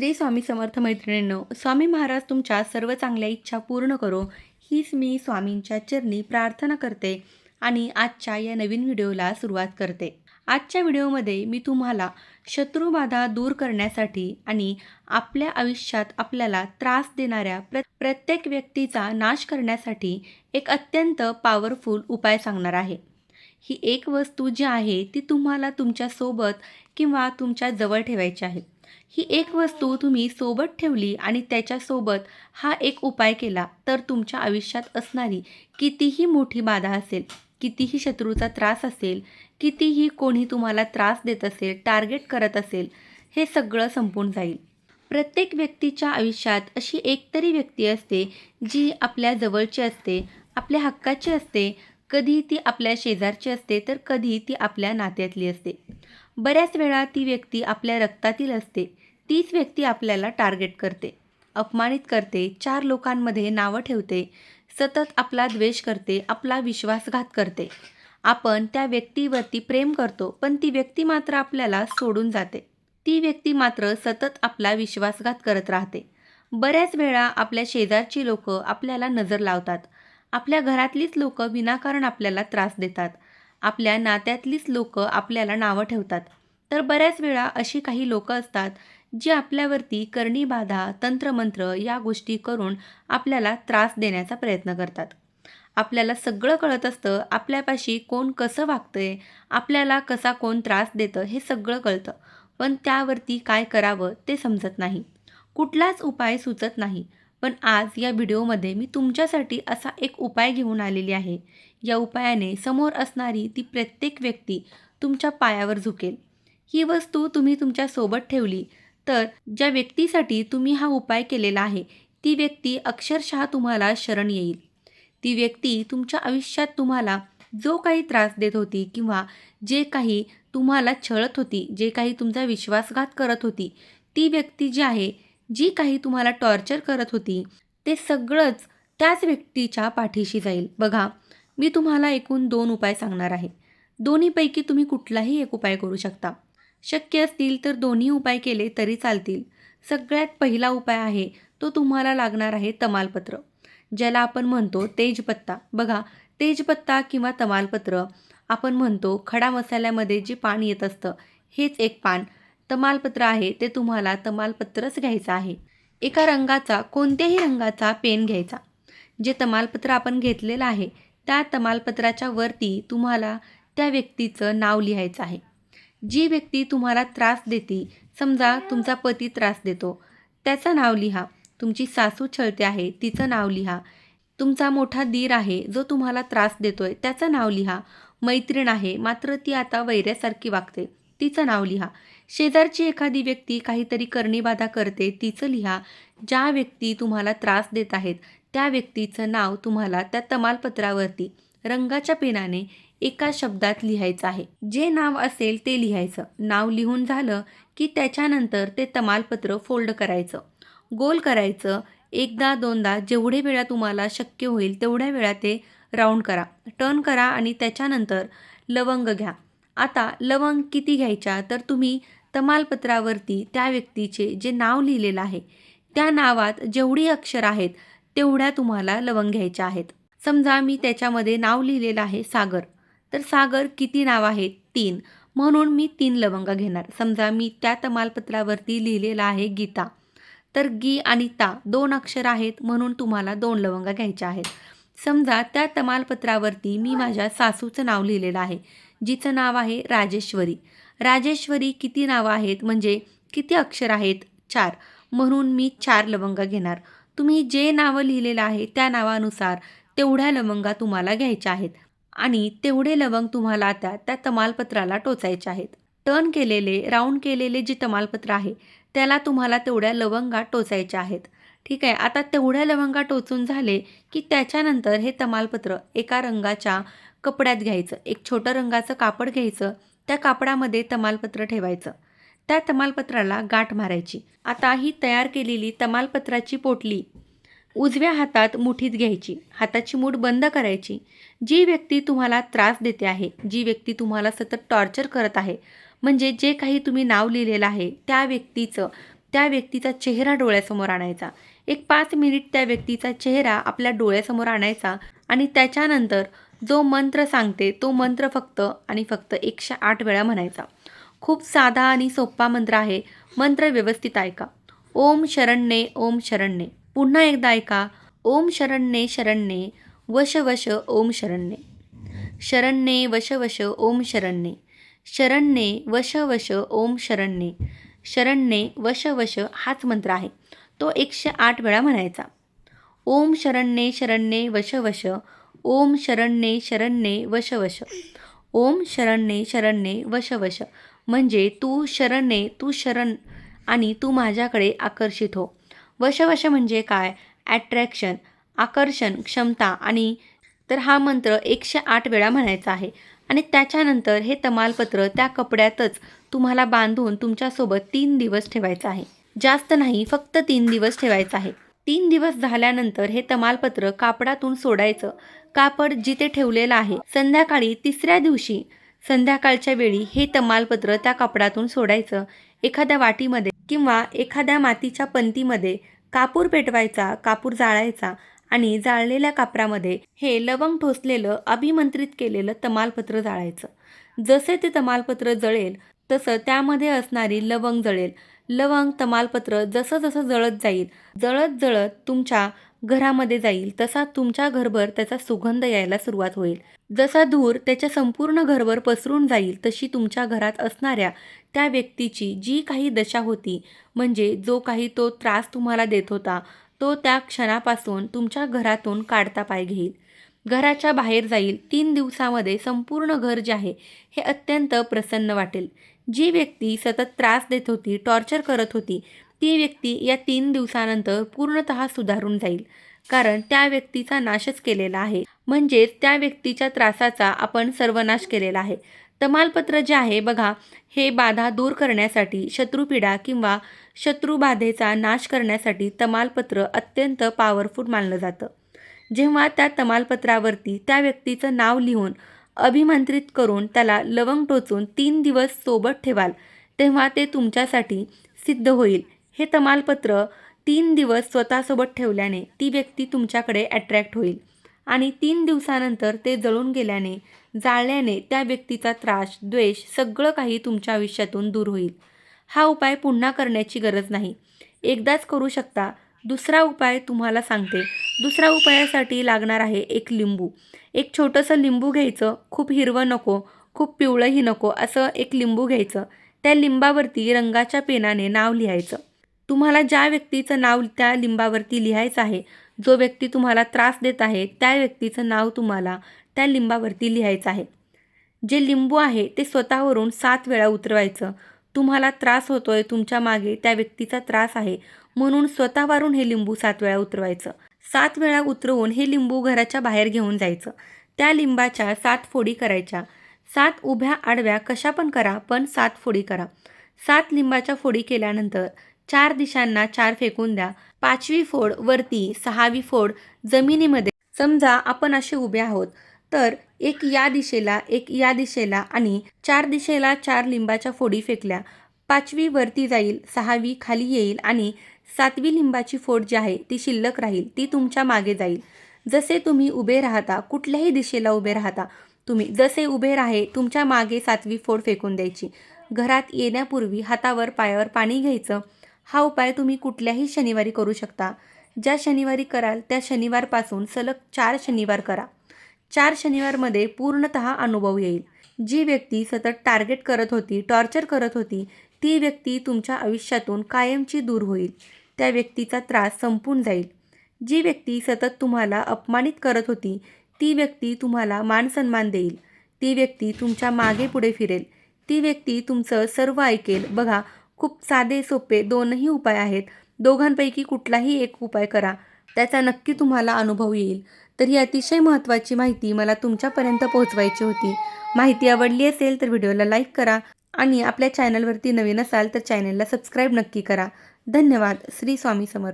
श्री स्वामी समर्थ मैत्रिणींनो, स्वामी महाराज तुमच्या सर्व चांगल्या इच्छा पूर्ण करो हीच मी स्वामींच्या चरणी प्रार्थना करते आणि आजच्या या नवीन व्हिडिओला सुरुवात करते. आजच्या व्हिडिओमध्ये मी तुम्हाला शत्रुबाधा दूर करण्यासाठी आणि आपल्या आयुष्यात आपल्याला त्रास देणाऱ्या प्रत्येक व्यक्तीचा नाश करण्यासाठी एक अत्यंत पॉवरफुल उपाय सांगणार आहे. ही एक वस्तू जी आहे ती तुम्हाला तुमच्या सोबत किंवा तुमच्या जवळ ठेवायची आहे. ही एक वस्तू तुम्ही सोबत ठेवली आणि त्याच्यासोबत हा एक उपाय केला तर तुमच्या आयुष्यात असणारी कितीही मोठी बाधा असेल, कितीही शत्रूचा त्रास असेल, कितीही कोणी तुम्हाला त्रास देत असेल, टार्गेट करत असेल, हे सगळं संपून जाईल. प्रत्येक व्यक्तीच्या आयुष्यात अशी एकतरी व्यक्ती असते जी आपल्या जवळची असते, आपल्या हक्काची असते. कधी ती आपल्या शेजारची असते तर कधी ती आपल्या नात्यातली असते. बऱ्याच वेळा ती व्यक्ती आपल्या रक्तातील असते. तीच व्यक्ती आपल्याला टार्गेट करते, अपमानित करते, चार लोकांमध्ये नावं ठेवते, सतत आपला द्वेष करते, आपला विश्वासघात करते. आपण त्या व्यक्तीवरती प्रेम करतो पण ती व्यक्ती मात्र आपल्याला सोडून जाते. ती व्यक्ती मात्र सतत आपला विश्वासघात करत राहते. बऱ्याच वेळा आपल्या शेजारची लोक आपल्याला नजर लावतात. आपल्या घरातलीच लोक विनाकारण आपल्याला त्रास देतात. आपल्या नात्यातलीच लोक आपल्याला नावं ठेवतात. तर बऱ्याच वेळा अशी काही लोक असतात जी आपल्यावरती करणी बाधा, तंत्रमंत्र या गोष्टी करून आपल्याला त्रास देण्याचा प्रयत्न करतात. आपल्याला सगळं कळत असतं, आपल्यापाशी कोण कसं वागतंय, आपल्याला कसा कोण त्रास देतं हे सगळं कळतं. पण त्यावरती काय करावं ते समजत नाही. कुठलाच उपाय सुचत नाही. पण आज या व्हिडिओमध्ये मी तुमच्यासाठी असा एक उपाय घेऊन आलेली आहे. या उपायाने समोर असणारी ती प्रत्येक व्यक्ती तुमच्या पायावर झुकेल. ही वस्तू तुम्ही तुमच्या सोबत ठेवली तर ज्या व्यक्तीसाठी तुम्ही हा उपाय केलेला आहे ती व्यक्ती अक्षरशः तुम्हाला शरण येईल. ती व्यक्ती तुमच्या आयुष्यात तुम्हाला जो काही त्रास देत होती किंवा जे काही तुम्हाला छळत होती, जे काही तुमचा विश्वासघात करत होती, ती व्यक्ती जी आहे, जी काही तुम्हाला टॉर्चर करत होती, ते सगळंच त्याच व्यक्तीच्या पाठीशी जाईल. बघा, मी तुम्हाला एकूण 2 उपाय सांगणार आहे. दोन्हीपैकी तुम्ही कुठलाही एक उपाय करू शकता. शक्य असतील तर दोन्ही उपाय केले तरी चालतील. सगळ्यात पहिला उपाय आहे तो तुम्हाला लागणार आहे तमालपत्र, ज्याला आपण म्हणतो तेजपत्ता. बघा, तेजपत्ता किंवा तमालपत्र आपण म्हणतो खडा मसाल्यामध्ये जे पान येत असतं हेच एक पान तमालपत्र आहे. ते तुम्हाला तमालपत्रच घ्यायचं आहे. एका रंगाचा, कोणत्याही रंगाचा पेन घ्यायचा. जे तमालपत्र आपण घेतलेलं आहे त्या तमालपत्राच्या वरती तुम्हाला त्या व्यक्तीचं नाव लिहायचं आहे. जी व्यक्ती तुम्हाला त्रास देते, समजा तुमचा पती त्रास देतो, त्याचं नाव लिहा. तुमची सासू छळते आहे तिचं नाव लिहा. तुमचा मोठा दीर आहे जो तुम्हाला त्रास देतोय त्याचं नाव लिहा. मैत्रीण आहे मात्र ती आता वैऱ्यासारखी वागते, तिचं नाव लिहा. शेजारची एखादी व्यक्ती काहीतरी करणीबाधा करते तिचं लिहा. ज्या व्यक्ती तुम्हाला त्रास देत आहेत त्या व्यक्तीचं नाव तुम्हाला त्या तमालपत्रावरती रंगाच्या पेनाने एका शब्दात लिहायचं आहे. जे नाव असेल ते लिहायचं. नाव लिहून झालं की त्याच्यानंतर ते तमालपत्र फोल्ड करायचं, गोल करायचं. एकदा दोनदा जेवढे वेळा तुम्हाला शक्य होईल तेवढ्या वेळा ते राऊंड करा, टर्न करा आणि त्याच्यानंतर लवंग घ्या. आता लवंग किती घ्यायच्या तर तुम्ही तमालपत्रावरती त्या व्यक्तीचे जे नाव लिहिलेलं आहे त्या नावात जेवढी अक्षर आहेत तेवढ्या तुम्हाला लवंग घ्यायच्या आहेत. समजा मी त्याच्यामध्ये नाव लिहिलेलं आहे सागर, तर सागर किती नाव आहेत? 3, म्हणून मी 3 लवंग घेणार. समजा मी त्या तमालपत्रावरती लिहिलेलं आहे गीता, तर गी आणि ता 2 अक्षर आहेत म्हणून तुम्हाला 2 लवंग घ्यायच्या आहेत. समजा त्या तमालपत्रावरती मी माझ्या सासूचं नाव लिहिलेलं आहे, जिचं नाव आहे राजेश्वरी. राजेश्वरी किती नावं आहेत म्हणजे किती अक्षर आहेत? 4, म्हणून मी 4 लवंग घेणार. तुम्ही जे नावं लिहिलेलं आहे त्या नावानुसार तेवढ्या लवंगा तुम्हाला घ्यायच्या आहेत आणि तेवढे लवंग तुम्हाला आता त्या तमालपत्राला टोचायचे आहेत. टर्न केलेले, राऊंड केलेले जे तमालपत्र आहे त्याला तुम्हाला तेवढ्या लवंगा टोचायच्या आहेत. ठीक आहे. आता तेवढ्या लवंगा टोचून झाले की त्याच्यानंतर हे तमालपत्र एका रंगाच्या कपड्यात घ्यायचं. एक छोटं रंगाचं कापड घ्यायचं, त्या कापडामध्ये तमालपत्र ठेवायचं. त्या तमालपत्राला गाठ मारायची. आता ही तयार केलेली तमालपत्राची पोटली उजव्या हातात मुठीत घ्यायची. हाताची मूठ बंद करायची. जी व्यक्ती तुम्हाला त्रास देते आहे, जी व्यक्ती तुम्हाला सतत टॉर्चर करत आहे, म्हणजे जे काही तुम्ही नाव लिहिलेलं आहे त्या व्यक्तीचं त्या व्यक्तीचा चेहरा डोळ्यासमोर आणायचा. एक 5 मिनिट त्या व्यक्तीचा चेहरा आपल्या डोळ्यासमोर आणायचा आणि त्याच्यानंतर जो मंत्र सांगते तो मंत्र फक्त आणि फक्त 108 वेळा म्हणायचा. खूप साधा आणि सोपा मंत्र आहे. मंत्र व्यवस्थित ऐका. ओम शरण्ये ओम शरण्ये. पुन्हा एकदा ऐका. ओम शरण्ये शरण्ये वश वश ओम शरण्ये. शरण्ये वश वश ओम शरण्ये. शरण्ये वश वश ओम शरण्ये. शरण्ये वश वश हाच मंत्र आहे. तो 108 वेळा म्हणायचा. ओम शरण्ये शरण्ये वश वश. ओम शरण्ये शरण्ये वश वश. ओम शरण्ये शरण्ये वश वश. म्हणजे तू शरण्ये, तू शरण आणि तू माझ्याकडे आकर्षित हो. वश म्हणजे काय? ॲट्रॅक्शन, आकर्षण, क्षमता. आणि तर हा मंत्र 108 वेळा म्हणायचा आहे. आणि त्याच्यानंतर हे तमालपत्र त्या कपड्यातच तुम्हाला बांधून तुमच्यासोबत 3 दिवस ठेवायचं आहे. जास्त नाही, फक्त 3 दिवस ठेवायचं आहे. 3 दिवस झाल्यानंतर हे तमालपत्र कापडातून सोडायचं. कापड जिथे ठेवलेलं आहे, संध्याकाळी 3ऱ्या दिवशी संध्याकाळच्या वेळी हे तमालपत्र त्या कापडातून सोडायचं. एखाद्या वाटीमध्ये किंवा एखाद्या मातीच्या पंतीमध्ये कापूर पेटवायचा, कापूर जाळायचा आणि जाळलेल्या कापरामध्ये हे लवंग ठोसलेलं अभिमंत्रित केलेलं तमालपत्र जाळायचं. जसे ते तमालपत्र जळेल तसं त्यामध्ये असणारी लवंग जळेल. लवंग, तमालपत्र जसं जसं जळत जाईल, जळत जळत तुमच्या घरामध्ये जाईल, तसा तुमच्या घरभर त्याचा सुगंध यायला सुरुवात होईल. जसा धूर त्याच्या संपूर्ण घरभर पसरून जाईल, तशी तुमच्या घरात असणाऱ्या त्या व्यक्तीची जी काही दशा होती, म्हणजे जो काही तो त्रास तुम्हाला देत होता, तो त्या क्षणापासून तुमच्या घरातून काढता पाय घेईल. घराच्या बाहेर जाईल. 3 दिवसामध्ये संपूर्ण घर जे आहे हे अत्यंत प्रसन्न वाटेल. जी व्यक्ती सतत त्रास देत होती, टॉर्चर करत होती, ती व्यक्ती या 3 दिवसानंतर पूर्णतः सुधारून जाईल. कारण त्या व्यक्तीचा नाशच केलेला आहे. म्हणजेच त्या व्यक्तीच्या त्रासाचा आपण सर्वनाश केलेला आहे. तमालपत्र जे आहे बघा, हे बाधा दूर करण्यासाठी, शत्रुपीडा किंवा शत्रुबाधेचा नाश करण्यासाठी तमालपत्र अत्यंत पॉवरफुल मानलं जातं. जेव्हा त्या तमालपत्रावरती त्या व्यक्तीचं नाव लिहून अभिमंत्रित करून त्याला लवंग टोचून 3 दिवस सोबत ठेवाल, तेव्हा ते तुमच्यासाठी सिद्ध होईल. हे तमालपत्र 3 दिवस स्वतःसोबत ठेवल्याने ती व्यक्ती तुमच्याकडे अट्रॅक्ट होईल आणि 3 दिवसानंतर ते जळून गेल्याने, जाळल्याने त्या व्यक्तीचा त्रास, द्वेष सगळं काही तुमच्या आयुष्यातून दूर होईल. हा उपाय पुन्हा करण्याची गरज नाही, एकदाच करू शकता. दुसरा उपाय तुम्हाला सांगते. दुसऱ्या उपायासाठी लागणार आहे एक लिंबू. एक छोटंसं लिंबू घ्यायचं. खूप हिरवं नको, खूप पिवळंही नको, असं एक लिंबू घ्यायचं. त्या लिंबावरती रंगाच्या पेनाने नाव लिहायचं. तुम्हाला ज्या व्यक्तीचं नाव त्या लिंबावरती लिहायचं आहे, जो व्यक्ती तुम्हाला त्रास देत आहे, त्या व्यक्तीचं नाव तुम्हाला त्या लिंबावरती लिहायचं आहे. जे लिंबू आहे ते स्वतःवरून 7 वेळा उतरवायचं. तुम्हाला त्रास होतोय, तुमच्या मागे त्या व्यक्तीचा त्रास आहे, म्हणून स्वतःवरून हे लिंबू 7 वेळा उतरवायचं. 7 वेळा उतरवून हे लिंबू घराच्या बाहेर घेऊन जायचं. त्या लिंबाच्या 7 फोडी करायच्या. 7 उभ्या आडव्या कशा पण करा, पण 7 फोडी करा. 7 लिंबाच्या फोडी केल्यानंतर 4 दिशांना 4 फेकून द्या. 5वी फोड वरती, 6वी फोड जमिनीमध्ये. समजा आपण असे उभे आहोत, तर एक या दिशेला, एक या दिशेला आणि 4 दिशेला 4 लिंबाच्या फोडी फेकल्या. 5वी वरती जाईल, 6वी खाली येईल आणि 7वी लिंबाची फोड जी आहे ती शिल्लक राहील, ती तुमच्या मागे जाईल. जसे तुम्ही उभे राहता, कुठल्याही दिशेला उभे राहता, तुम्ही जसे उभे राहे, तुमच्या मागे 7वी फोड फेकून द्यायची. घरात येण्यापूर्वी हातावर पायावर पाणी घ्यायचं. हा उपाय तुम्ही कुठल्याही शनिवारी करू शकता. ज्या शनिवारी कराल त्या शनिवारपासून सलग 4 शनिवार करा. 4 शनिवारमध्ये पूर्णतः अनुभव येईल. जी व्यक्ती सतत टार्गेट करत होती, टॉर्चर करत होती, ती व्यक्ती तुमच्या आयुष्यातून कायमची दूर होईल. त्या व्यक्तीचा त्रास संपून जाईल. जी व्यक्ती सतत तुम्हाला अपमानित करत होती, ती व्यक्ती तुम्हाला मानसन्मान देईल. ती व्यक्ती तुमच्या मागे पुढे फिरेल. ती व्यक्ती तुमचं सर्व ऐकेल. बघा, खूप साधे सोपे 2ही उपाय आहेत. दोघांपैकी कुठलाही एक उपाय करा, त्याचा नक्की तुम्हाला अनुभव येईल. तर ही अतिशय महत्त्वाची माहिती मला तुमच्यापर्यंत पोहोचवायची होती. माहिती आवडली असेल तर व्हिडिओला लाईक करा आणि आपल्या चॅनलवरती नवीन असाल तर चॅनलला सबस्क्राईब नक्की करा. धन्यवाद. श्री स्वामी समर्थ.